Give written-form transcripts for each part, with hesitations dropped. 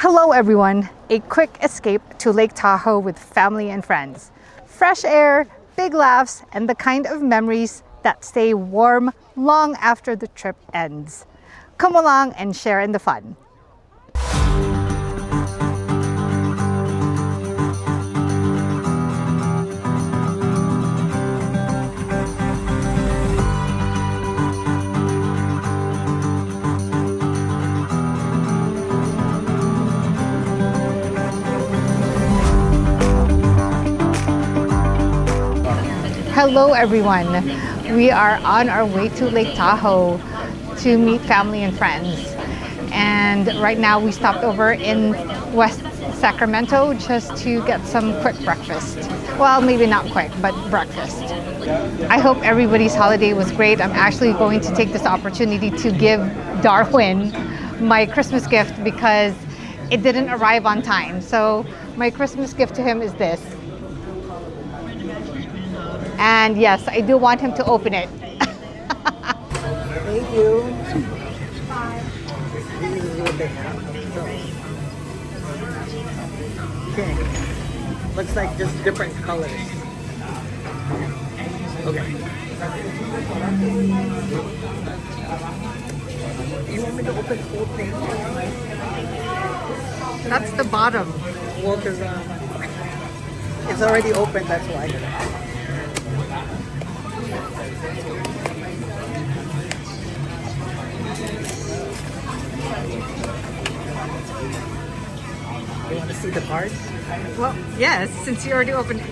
Hello everyone! A quick escape to Lake Tahoe with family and friends. Fresh air, big laughs, and the kind of memories that stay warm long after the trip ends. Come along and share in the fun. Hello everyone! We are on our way to Lake Tahoe to meet family and friends. And right now we stopped over in West Sacramento just to get some quick breakfast. Well, maybe not quick, but breakfast. I hope everybody's holiday was great. I'm actually going to take this opportunity to give Darwin my Christmas gift because it didn't arrive on time. So my Christmas gift to him is this. And yes, I do want him to open it. Thank you. This is what they have. Okay. Looks like just different colors. Okay. You want me to open the whole thing? That's the bottom. Well, because it's already open, that's why. You want to see the card? Well, yes, since you already opened it.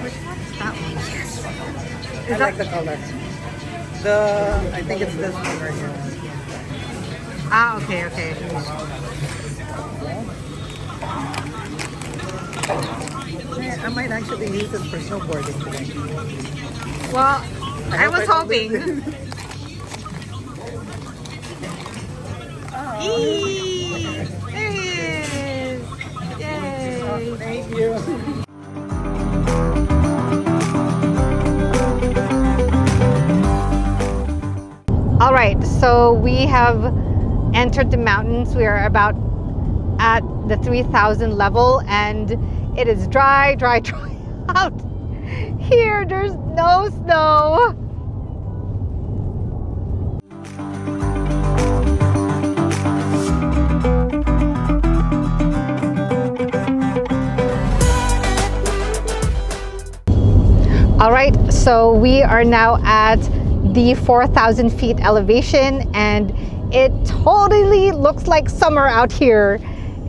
Which one's that one? I like the color. I think it's this one right here. Ah, okay, okay. I might actually use this for snowboarding today. Well, I was hoping. Eee! There he is! Yay! Thank you. All right, so we have entered the mountains. We are about at the 3,000 level and it is dry out here. There's no snow. All right, so we are now at the 4,000 feet elevation and it totally looks like summer out here.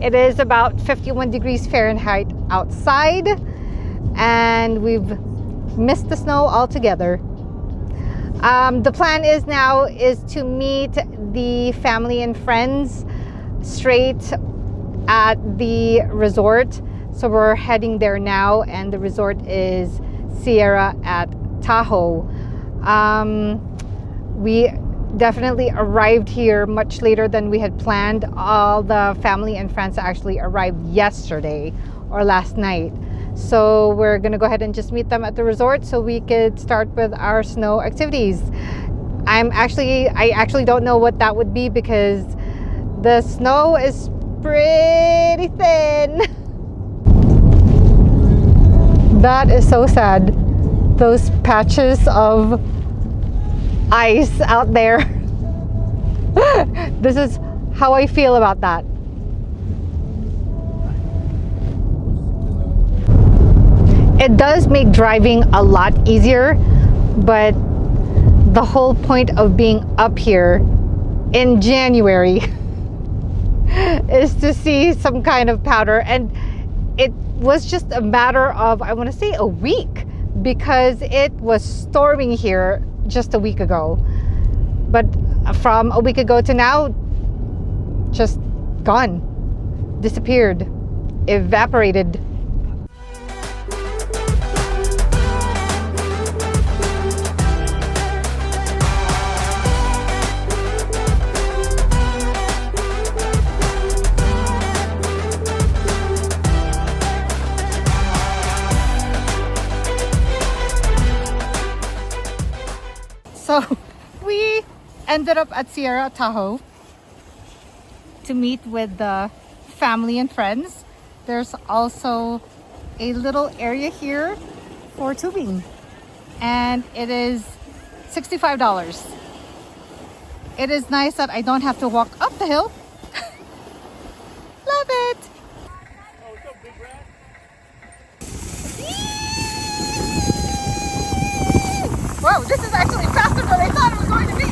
It is about 51 degrees Fahrenheit outside and we've missed the snow altogether. The plan is now to meet the family and friends straight at the resort. So we're heading there now and the resort is Sierra at Tahoe. We definitely arrived here much later than we had planned. All the family and friends actually arrived yesterday or last night. So we're gonna go ahead and just meet them at the resort so we could start with our snow activities. I actually don't know what that would be because the snow is pretty thin. That is so sad. Those patches of ice out there. This is how I feel about that. It does make driving a lot easier, but the whole point of being up here in January is to see some kind of powder. And it was just a matter of, I want to say, a week, because it was storming here just a week ago. But from a week ago to now, just gone, disappeared, evaporated. So we ended up at Sierra Tahoe. to meet with the family and friends. There's also a little area here for tubing, and it is $65. It is nice that I don't have to walk up the hill. Love it. Whoa, this is actually faster than I thought it was going to be.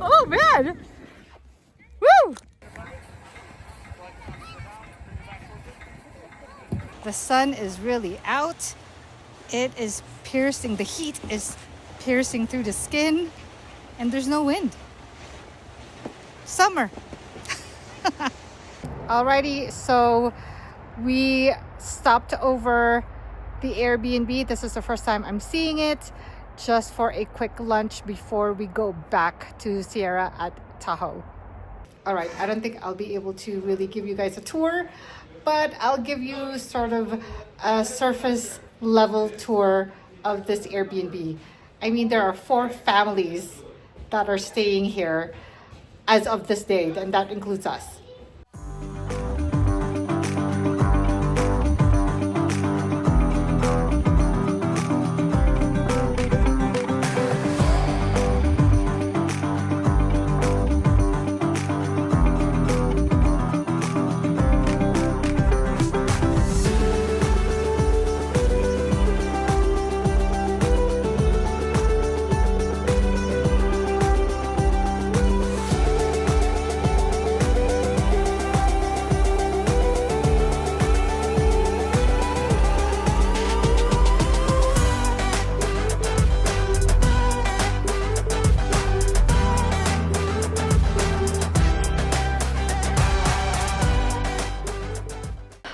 Oh man. Woo! The sun is really out. It is piercing, the heat is piercing through the skin, and there's no wind. Summer. Alrighty, so we stopped over the Airbnb. This is the first time I'm seeing it, just for a quick lunch before we go back to Sierra at Tahoe. All right, I don't think I'll be able to really give you guys a tour, but I'll give you sort of a surface level tour of this Airbnb. I mean, there are 4 families that are staying here as of this date, and that includes us.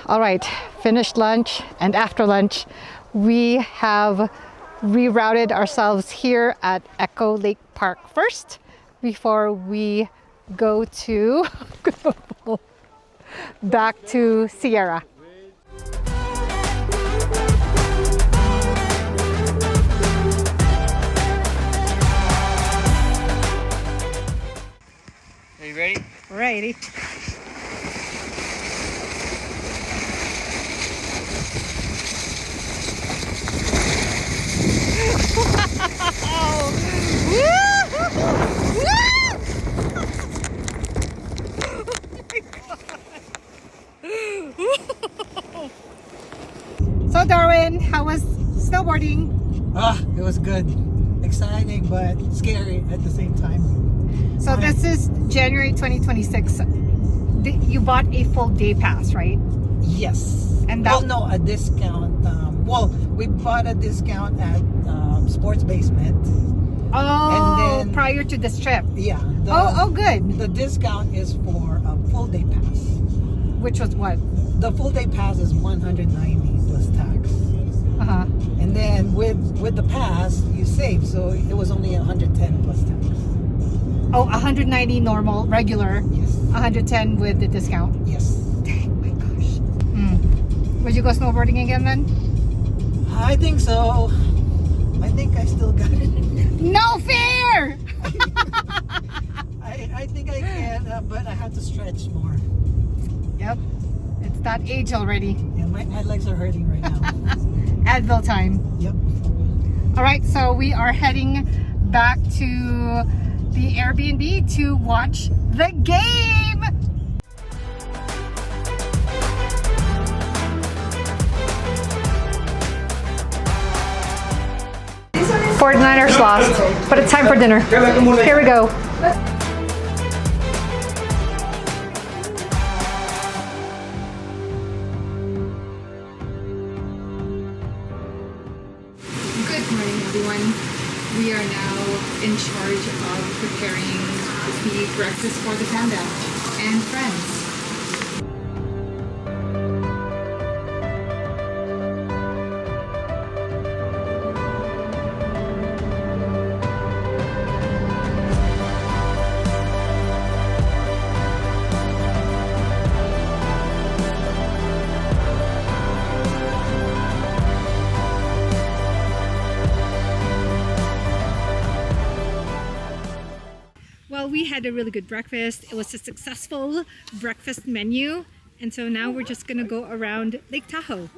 All right, finished lunch, and after lunch, we have rerouted ourselves here at Echo Lake Park first before we go to back to Sierra. Are you ready? Ready. So Darwin, how was snowboarding? It was good. Exciting, but scary at the same time. So this is January 2026. You bought a full day pass, right? Yes. And that... Well, no, a discount. We bought a discount at Sports Basement. Oh, and then, prior to this trip. Yeah. Oh, good. The discount is for a full day pass. Which was what? The full day pass is $190 plus tax. Uh-huh. And then with the pass, you save, so it was only $110 plus tax. Oh, 190 normal, regular. Yes. 110 with the discount. Yes. Dang, my gosh. Would you go snowboarding again then? I think so. I think I still got it. No fear! I think I can, but I have to stretch more. Yep. It's that age already. Yeah, my legs are hurting right now. Advil time. Yep. All right, so we are heading back to the Airbnb to watch the game. 49ers lost, but it's time for dinner. Here we go. Good morning, everyone. We are now in charge of preparing the breakfast for the panda and friends. Well, we had a really good breakfast. It was a successful breakfast menu. And so now we're just gonna go around Lake Tahoe.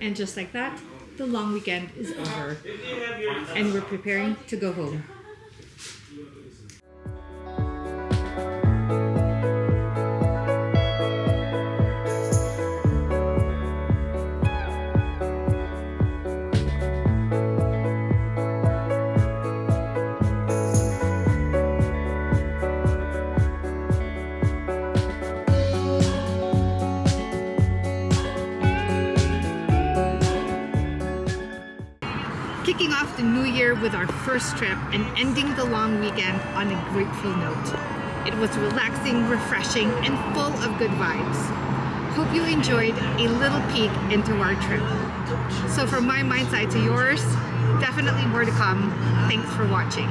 And just like that, the long weekend is over. And we're preparing to go home. Kicking off the new year with our first trip and ending the long weekend on a grateful note. It was relaxing, refreshing, and full of good vibes. Hope you enjoyed a little peek into our trip. So from my mind's eye to yours, definitely more to come. Thanks for watching.